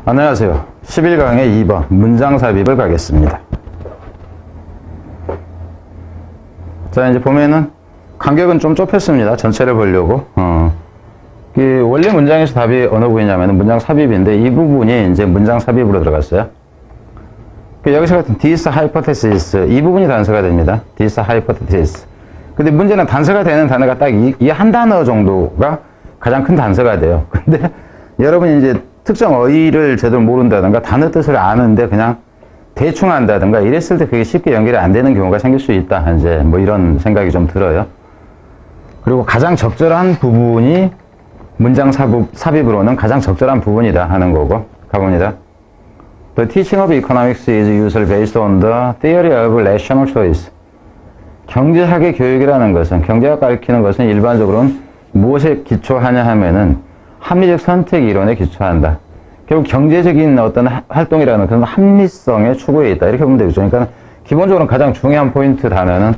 안녕하세요. 11강의 2번 문장 삽입을 가겠습니다. 자, 이제 보면은 간격은 좀 좁혔습니다. 전체를 보려고. 원래 문장에서 답이 어느 부분이냐면 문장 삽입인데 이 부분이 이제 문장 삽입으로 들어갔어요. 여기서 같은 this hypothesis 이 부분이 단서가 됩니다. this hypothesis. 근데 문제는 단서가 되는 단어가 딱 이 한 단어 정도가 가장 큰 단서가 돼요. 근데 여러분이 이제 특정 어휘를 제대로 모른다든가 단어 뜻을 아는데 그냥 대충 한다든가 이랬을 때 그게 쉽게 연결이 안 되는 경우가 생길 수 있다. 이제 뭐 이런 생각이 좀 들어요. 그리고 가장 적절한 부분이 문장 삽입으로는 가장 적절한 부분이다 하는 거고 가봅니다. The teaching of economics is usually based on the theory of rational choice. 경제학의 교육이라는 것은, 경제학 가르치는 것은 일반적으로는 무엇에 기초하냐 하면은 합리적 선택 이론에 기초한다. 결국 경제적인 어떤 활동이라는 그런 합리성의 추구에 있다. 이렇게 보면 되겠죠. 그러니까 기본적으로 가장 중요한 포인트 단어는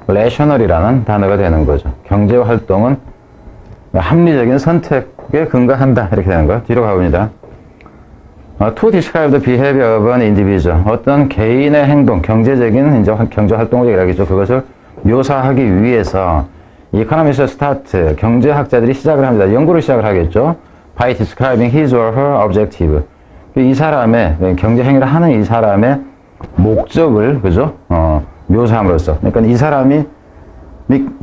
rational이라는 단어가 되는 거죠. 경제 활동은 합리적인 선택에 근거한다. 이렇게 되는 거예요. 뒤로 가봅니다. To describe the behavior of an individual. 어떤 개인의 행동, 경제적인 이제 경제 활동을 얘기하겠죠. 그것을 묘사하기 위해서 economists start, 경제학자들이 시작을 합니다. 연구를 시작을 하겠죠. By describing his or her objective. 이 사람의, 경제 행위를 하는 이 사람의 목적을, 그죠? 묘사함으로써. 그러니까 이 사람이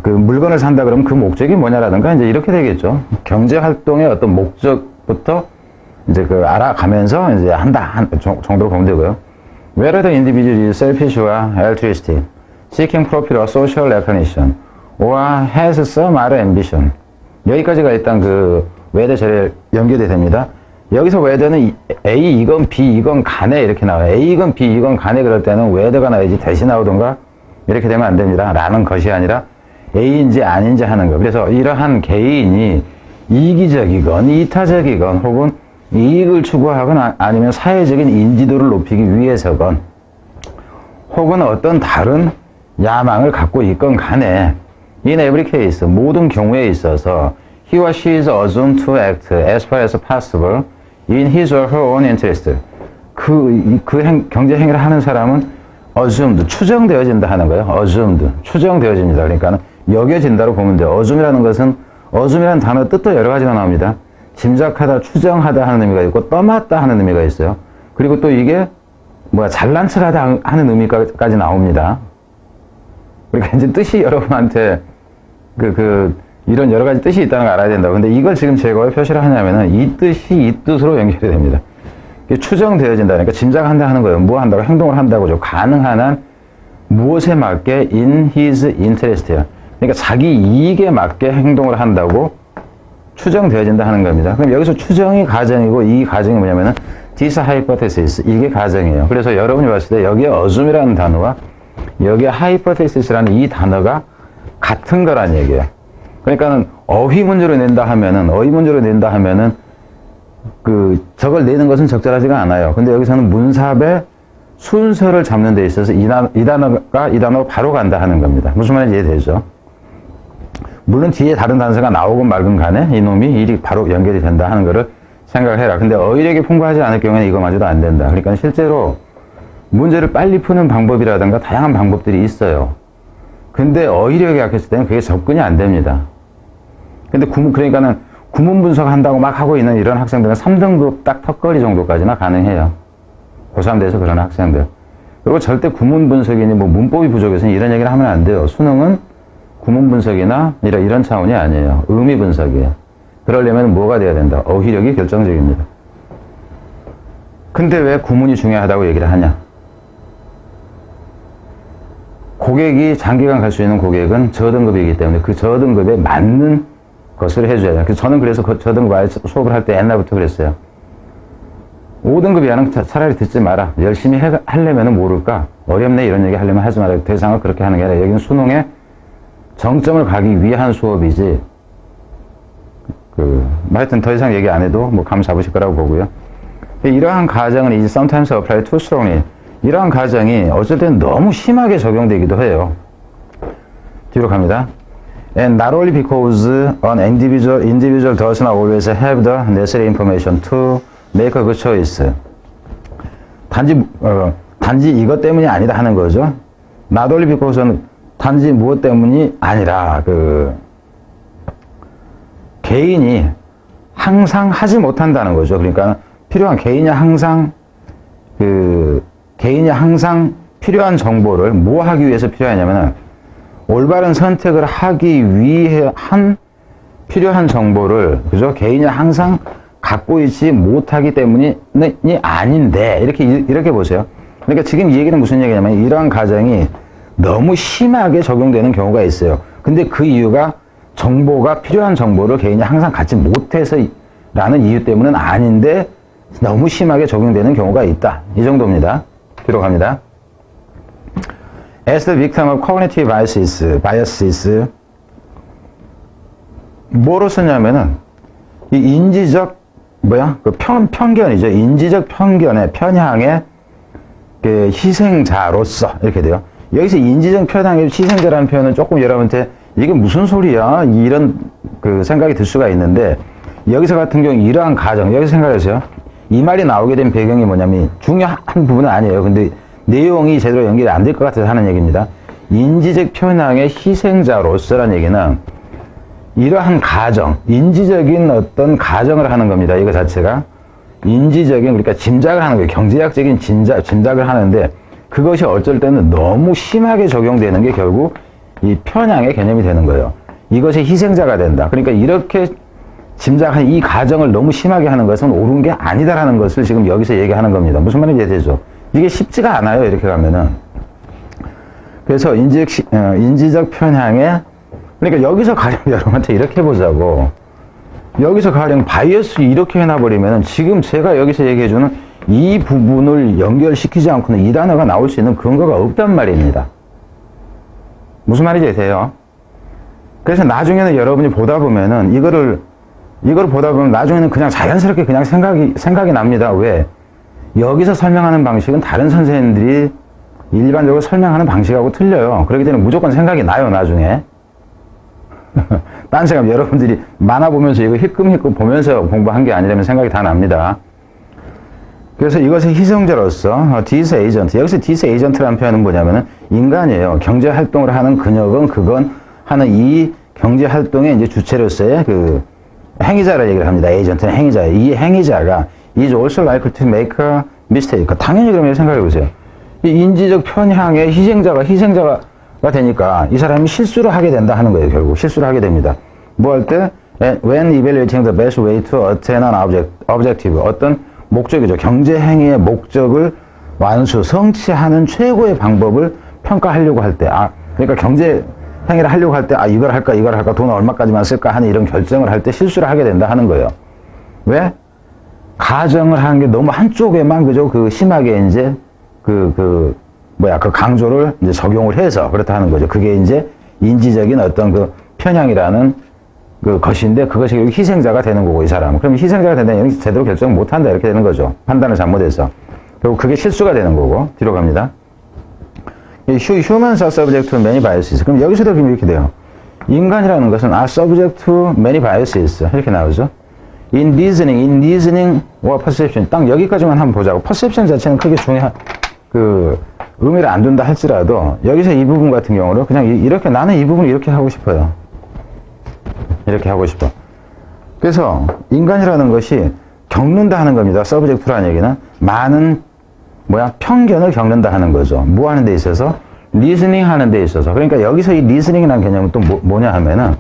그 물건을 산다 그러면 그 목적이 뭐냐라든가 이제 이렇게 되겠죠. 경제 활동의 어떤 목적부터 이제 그 알아가면서 이제 한다 정도로 보면 되고요. Whether the individual is selfish or altruistic, seeking profit or social recognition, or has some other ambition. 여기까지가 일단 그 whether 제일 연결이 됩니다. 여기서 whether는 A 이건 B 이건 간에 이렇게 나와요. A 이건 B 이건 간에 그럴 때는 whether가 나야지 대신 나오던가 이렇게 되면 안 됩니다. 라는 것이 아니라 A인지 아닌지 하는 거. 그래서 이러한 개인이 이기적이건 이타적이건 혹은 이익을 추구하거나 아니면 사회적인 인지도를 높이기 위해서건 혹은 어떤 다른 야망을 갖고 있건 간에 in every case 모든 경우에 있어서 he or she is assumed to act as far as possible in his or her own interest. 경제 행위를 하는 사람은 assumed 추정되어진다 하는 거예요. assumed 추정되어집니다. 그러니까 여겨진다로 보면 돼요. assume이라는 것은 assume이라는 단어 뜻도 여러 가지가 나옵니다. 짐작하다, 추정하다 하는 의미가 있고 떠맡다 하는 의미가 있어요. 그리고 또 이게 잘난 척하다 하는 의미까지 나옵니다. 그러니까 이제 뜻이 여러분한테 이런 여러 가지 뜻이 있다는 걸 알아야 된다고. 근데 이걸 지금 제가 왜 표시를 하냐면은 이 뜻이 이 뜻으로 연결이 됩니다. 추정되어진다. 그러니까 짐작한다 하는 거예요. 뭐 한다고 행동을 한다고죠. 가능한 한 무엇에 맞게 in his interest예요. 그러니까 자기 이익에 맞게 행동을 한다고 추정되어진다 하는 겁니다. 그럼 여기서 추정이 가정이고 이 가정이 뭐냐면은 this hypothesis 이게 가정이에요. 그래서 여러분이 봤을 때 여기에 assume이라는 단어와 여기에 hypothesis라는 이 단어가 같은 거란 얘기예요. 그러니까는 어휘 문제로 낸다 하면은 저걸 내는 것은 적절하지가 않아요. 근데 여기서는 문삽의 순서를 잡는 데 있어서 이 단어가 바로 간다 하는 겁니다. 무슨 말인지 이해되죠? 물론 뒤에 다른 단서가 나오건 말건 간에 이놈이 일이 바로 연결이 된다 하는 거를 생각을 해라. 근데 어휘력이 풍부하지 않을 경우에는 이거마저도 안 된다. 그러니까 실제로 문제를 빨리 푸는 방법이라든가 다양한 방법들이 있어요. 근데 어휘력이 약했을 때는 그게 접근이 안 됩니다. 근데 그러니까는 구문 분석한다고 막 하고 있는 이런 학생들은 3등급 딱 턱걸이 정도까지나 가능해요. 고3 돼서 그런 학생들. 그리고 절대 구문 분석이니 문법이 부족해서는 이런 얘기를 하면 안 돼요. 수능은 구문 분석이나 이런 차원이 아니에요. 의미 분석이에요. 그러려면 뭐가 돼야 된다? 어휘력이 결정적입니다. 근데 왜 구문이 중요하다고 얘기를 하냐? 고객이 장기간 갈 수 있는 고객은 저등급이기 때문에 그 저등급에 맞는 것을 해줘야 돼요. 저는 그래서 저등급 아예 수업을 할 때 옛날부터 그랬어요. 5등급 이하는 차라리 듣지 마라. 열심히 하려면 모를까? 어렵네 이런 얘기 하려면 하지 마라. 대상을 그렇게 하는 게 아니라 여기는 수능에 정점을 가기 위한 수업이지 하여튼 더 이상 얘기 안 해도 감 잡으실 거라고 보고요. 이러한 가정은 is sometimes applied too strongly. 이러한 가정이 어쩔 때는 너무 심하게 적용되기도 해요. 뒤로 갑니다. And not only because an individual does not always have the necessary information to make a good choice. 단지 이것 때문이 아니다 하는 거죠. not only because는 단지 무엇 때문이 아니라, 개인이 항상 하지 못한다는 거죠. 그러니까 개인이 항상 필요한 정보를 뭐 하기 위해서 필요하냐면은 올바른 선택을 하기 위해 필요한 정보를, 그죠? 개인이 항상 갖고 있지 못하기 때문이 아닌데, 이렇게 보세요. 그러니까 지금 이 얘기는 무슨 얘기냐면, 이러한 가정이 너무 심하게 적용되는 경우가 있어요. 근데 그 이유가 필요한 정보를 개인이 항상 갖지 못해서 라는 이유 때문은 아닌데, 너무 심하게 적용되는 경우가 있다. 이 정도입니다. 뒤로 갑니다. As the victim of cognitive biases, 뭐로 쓰냐면은, 이 인지적, 편견이죠. 인지적 편향의 희생자로서, 이렇게 돼요. 여기서 인지적 편향의 희생자라는 표현은 조금 여러분한테 이게 무슨 소리야? 이런 생각이 들 수가 있는데, 여기서 같은 경우 이러한 가정, 여기서 생각하세요. 이 말이 나오게 된 배경이 뭐냐면, 중요한 부분은 아니에요. 근데 내용이 제대로 연결이 안 될 것 같아서 하는 얘기입니다. 인지적 편향의 희생자로서라는 얘기는 이러한 가정, 인지적인 어떤 가정을 하는 겁니다. 이거 자체가. 인지적인, 그러니까 짐작을 하는 거예요. 경제학적인 짐작을 하는데, 그것이 어쩔 때는 너무 심하게 적용되는 게 결국 이 편향의 개념이 되는 거예요. 이것이 희생자가 된다. 그러니까 이렇게 짐작한 이 가정을 너무 심하게 하는 것은 옳은 게 아니다라는 것을 지금 여기서 얘기하는 겁니다. 무슨 말인지 이해되죠? 이게 쉽지가 않아요. 이렇게 가면은. 그래서 인지적 편향의, 그러니까 여기서 가령 여러분한테 이렇게 해보자고. 여기서 가령 바이어스 이렇게 해놔버리면은 지금 제가 여기서 얘기해주는 이 부분을 연결시키지 않고는 이 단어가 나올 수 있는 근거가 없단 말입니다. 무슨 말인지 돼요? 그래서 나중에는 여러분이 보다 보면은 이거를 보다 보면 나중에는 그냥 자연스럽게 그냥 생각이 납니다. 왜? 여기서 설명하는 방식은 다른 선생님들이 일반적으로 설명하는 방식하고 틀려요. 그렇기 때문에 무조건 생각이 나요, 나중에. 딴 생각, 여러분들이 만화 보면서 이거 힐끔힐끔 보면서 공부한 게 아니라면 생각이 다 납니다. 그래서 이것의 희생자로서 디스 에이전트, 여기서 디스 에이전트라는 표현은 뭐냐면은 인간이에요. 경제 활동을 하는 그건 하는 이 경제 활동의 이제 주체로서의 행위자라 얘기를 합니다. 에이전트는 행위자예요. 이 행위자가 is also likely to make a mistake. 당연히 그러면 생각해 보세요. 이 인지적 편향의 희생자가 되니까 이 사람이 실수를 하게 된다 하는 거예요. 결국 실수를 하게 됩니다. 뭐 할 때 when evaluating the best way to attain an objective, 어떤 목적이죠. 경제 행위의 목적을 성취하는 최고의 방법을 평가하려고 할 때, 그러니까 경제 행위를 하려고 할 때, 이걸 할까, 돈 얼마까지만 쓸까 하는 이런 결정을 할 때 실수를 하게 된다 하는 거예요. 왜? 가정을 하는 게 너무 한쪽에만, 그죠? 심하게 이제, 강조를 이제 적용을 해서 그렇다 하는 거죠. 그게 이제 인지적인 어떤 편향이라는 것인데, 그것이 희생자가 되는 거고, 이 사람은. 그럼 희생자가 된다면 제대로 결정을 못 한다, 이렇게 되는 거죠. 판단을 잘못해서. 결국 그게 실수가 되는 거고, 뒤로 갑니다. Humans are subject to many biases. 그럼 여기서도 이렇게 돼요. 인간이라는 것은 are subject to many biases. 이렇게 나오죠. In reasoning와 perception. 딱 여기까지만 한번 보자고. perception 자체는 크게 의미를 안 둔다 할지라도, 여기서 이 부분 같은 경우로 그냥 이렇게, 나는 이 부분을 이렇게 하고 싶어요. 이렇게 하고 싶어. 그래서 인간이라는 것이 겪는다 하는 겁니다. subject라는 얘기는 많은 편견을 겪는다 하는 거죠. 뭐 하는 데 있어서? 리스닝 하는 데 있어서. 그러니까 여기서 이 리스닝이라는 개념은 또 뭐냐 하면은,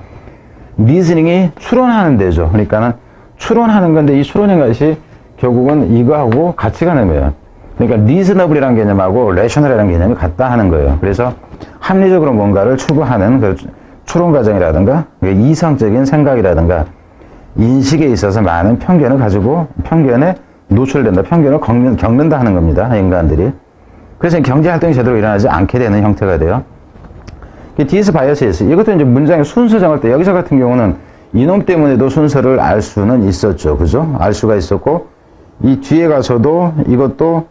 리스닝이 추론하는 데죠. 그러니까는 추론하는 건데, 이 추론인 것이 결국은 이거하고 같이 가는 거예요. 그러니까 리즈너블이라는 개념하고 레셔널이라는 개념이 같다 하는 거예요. 그래서 합리적으로 뭔가를 추구하는 추론 과정이라든가 이성적인 생각이라든가 인식에 있어서 많은 편견을 가지고 편견에 노출된다, 편견을 겪는다 하는 겁니다. 인간들이. 그래서 경제활동이 제대로 일어나지 않게 되는 형태가 돼요. 디스 바이어시스, 이것도 이제 문장의 순서 정할 때, 여기서 같은 경우는 이놈 때문에도 순서를 알 수는 있었죠. 그죠? 알 수가 있었고, 이 뒤에 가서도 이것도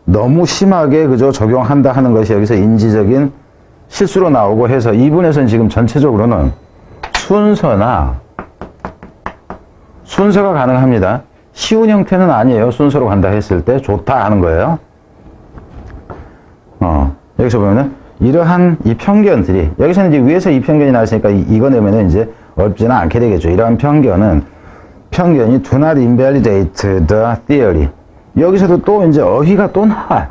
너무 심하게 그저 적용한다 하는 것이 여기서 인지적인 실수로 나오고 해서, 이 부분에서는 지금 전체적으로는 순서가 가능합니다. 쉬운 형태는 아니에요. 순서로 간다 했을 때 좋다 하는 거예요. 여기서 보면은 이러한 이 편견들이, 여기서는 이제 위에서 이 편견이 나왔으니까 이거 내면은 이제 어렵지는 않게 되겠죠. 이러한 편견이 do not invalidate the theory. 여기서도 또 이제 어휘가 또 나와요.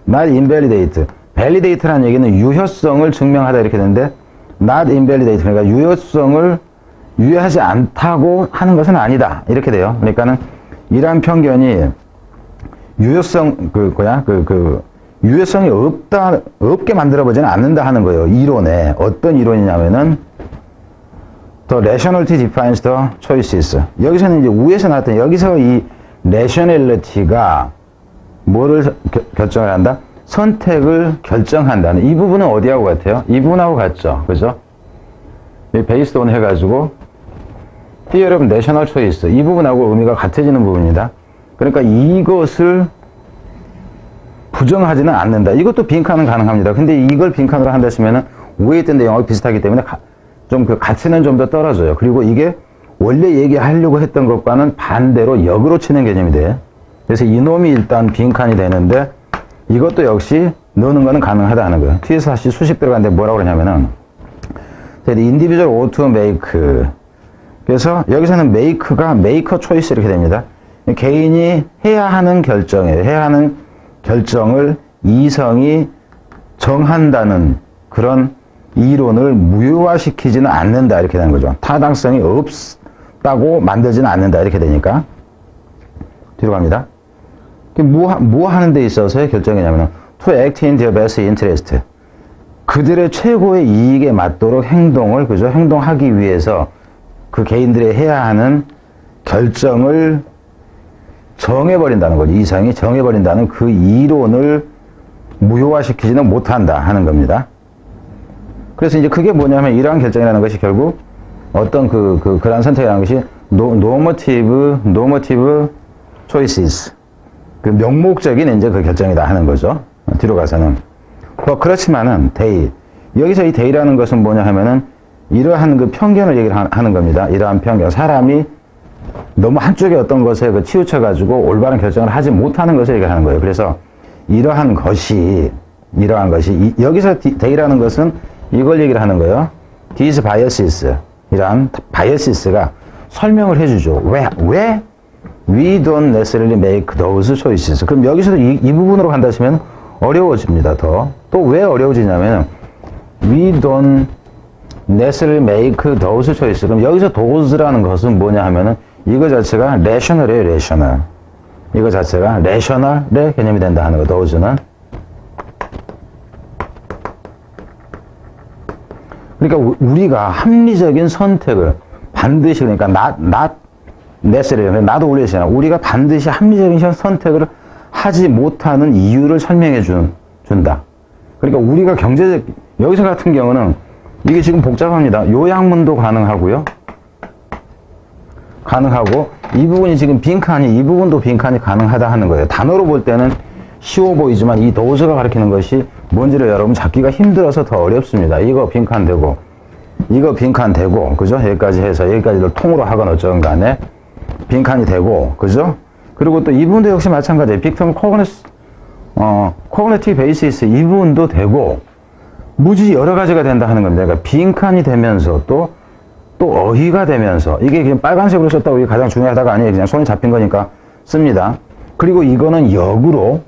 not invalidate. validate라는 얘기는 유효성을 증명하다 이렇게 되는데, not invalidate. 그러니까 유효성을 유효하지 않다고 하는 것은 아니다. 이렇게 돼요. 그러니까는 이러한 편견이 유효성, 유효성이 없게 만들어보지는 않는다 하는 거예요. 이론에. 어떤 이론이냐면은, The rationality defines the choices. 여기서는 이제 위에서 나왔던, 여기서 이 rationality가 뭐를 결정을 한다? 선택을 결정한다는. 이 부분은 어디하고 같아요? 이 부분하고 같죠. 그죠? based on 해가지고, theory of national choice. 이 부분하고 의미가 같아지는 부분이다. 그러니까 이것을 부정하지는 않는다. 이것도 빈칸은 가능합니다. 근데 이걸 빈칸으로 한다 했으면은 위에 있던 내용하고 비슷하기 때문에 좀 그 가치는 좀 더 떨어져요. 그리고 이게 원래 얘기하려고 했던 것과는 반대로 역으로 치는 개념이 돼. 그래서 이놈이 일단 빈칸이 되는데 이것도 역시 넣는 거는 가능하다 하는 거예요. 뒤에서 다시 수식 들어가는데 뭐라고 그러냐면은 the individual ought to make. 그래서 여기서는 make가 maker choice 이렇게 됩니다. 개인이 해야 하는 결정이에요. 해야 하는 결정을 이성이 정한다는 그런 이론을 무효화시키지는 않는다 이렇게 되는 거죠. 타당성이 없다고 만들지는 않는다 이렇게 되니까 뒤로 갑니다. 뭐 하는 데 있어서의 결정이냐면 to act in their best interest. 그들의 최고의 이익에 맞도록 행동을 그죠? 행동하기 위해서 그 개인들이 해야 하는 결정을 정해버린다는 거죠. 이성이 정해버린다는 그 이론을 무효화시키지는 못한다 하는 겁니다. 그래서 이제 그게 뭐냐면 이러한 결정이라는 것이 결국 어떤 그러한 선택이라는 것이 normative choices. 그 명목적인 이제 그 결정이다 하는 거죠. 뒤로 가서는. 그렇지만은 they. 여기서 이 they라는 것은 뭐냐 하면은 이러한 그 편견을 얘기를 하는 겁니다. 이러한 편견. 사람이 너무 한쪽에 어떤 것에 치우쳐가지고 올바른 결정을 하지 못하는 것을 얘기하는 거예요. 그래서 이러한 것이 여기서 they라는 것은 이걸 얘기를 하는 거예요. These biases. 이러한 biases가 설명을 해주죠. 왜 we don't necessarily make those choices. 그럼 여기서도 이 부분으로 간다 하시면 어려워집니다. 또 왜 어려워지냐면 we don't necessarily make those choices. 그럼 여기서 those라는 것은 뭐냐 하면은 이거 자체가 rational이에요. rational. 이거 자체가 rational의 개념이 된다 하는 거. those는. 그러니까 우리가 합리적인 선택을 반드시 그러니까 not necessarily 나도 올리잖아. 우리가 반드시 합리적인 선택을 하지 못하는 이유를 설명해 준다. 그러니까 우리가 경제적 여기서 같은 경우는 이게 지금 복잡합니다. 요약문도 가능하고요. 가능하고 이 부분이 지금 빈칸이 이 부분도 빈칸이 가능하다 하는 거예요. 단어로 볼 때는 쉬워 보이지만 이 도수가 가리키는 것이 뭔지를 여러분 잡기가 힘들어서 더 어렵습니다. 이거 빈칸 되고 이거 빈칸 되고 그죠? 여기까지 해서 여기까지를 통으로 하건 어쩌건 간에 빈칸이 되고 그죠? 그리고 또 이 부분도 역시 마찬가지예요. 빅텀 코그니티브 베이시스 이 부분도 되고 무지 여러 가지가 된다 하는 겁니다. 그러니까 빈칸이 되면서 또 어휘가 되면서 이게 그냥 빨간색으로 썼다고 이게 가장 중요하다가 아니에요. 그냥 손이 잡힌 거니까 씁니다. 그리고 이거는 역으로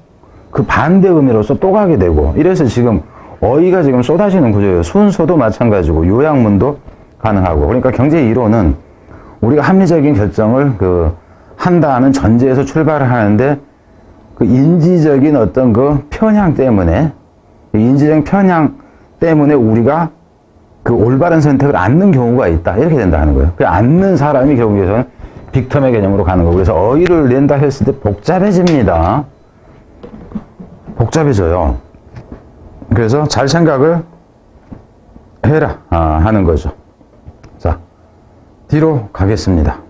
그 반대 의미로서 또 가게 되고 이래서 지금 어휘가 지금 쏟아지는 구조예요. 순서도 마찬가지고 요약문도 가능하고 그러니까 경제 이론은 우리가 합리적인 결정을 한다는 전제에서 출발을 하는데 그 인지적인 어떤 그 편향 때문에 인지적 편향 때문에 우리가 그 올바른 선택을 않는 경우가 있다. 이렇게 된다는 거예요. 그 않는 사람이 결국에서는 빅텀의 개념으로 가는 거고 그래서 어휘를 낸다 했을 때 복잡해집니다. 복잡해져요. 그래서 잘 생각을 해라 하는 거죠. 자, 뒤로 가겠습니다.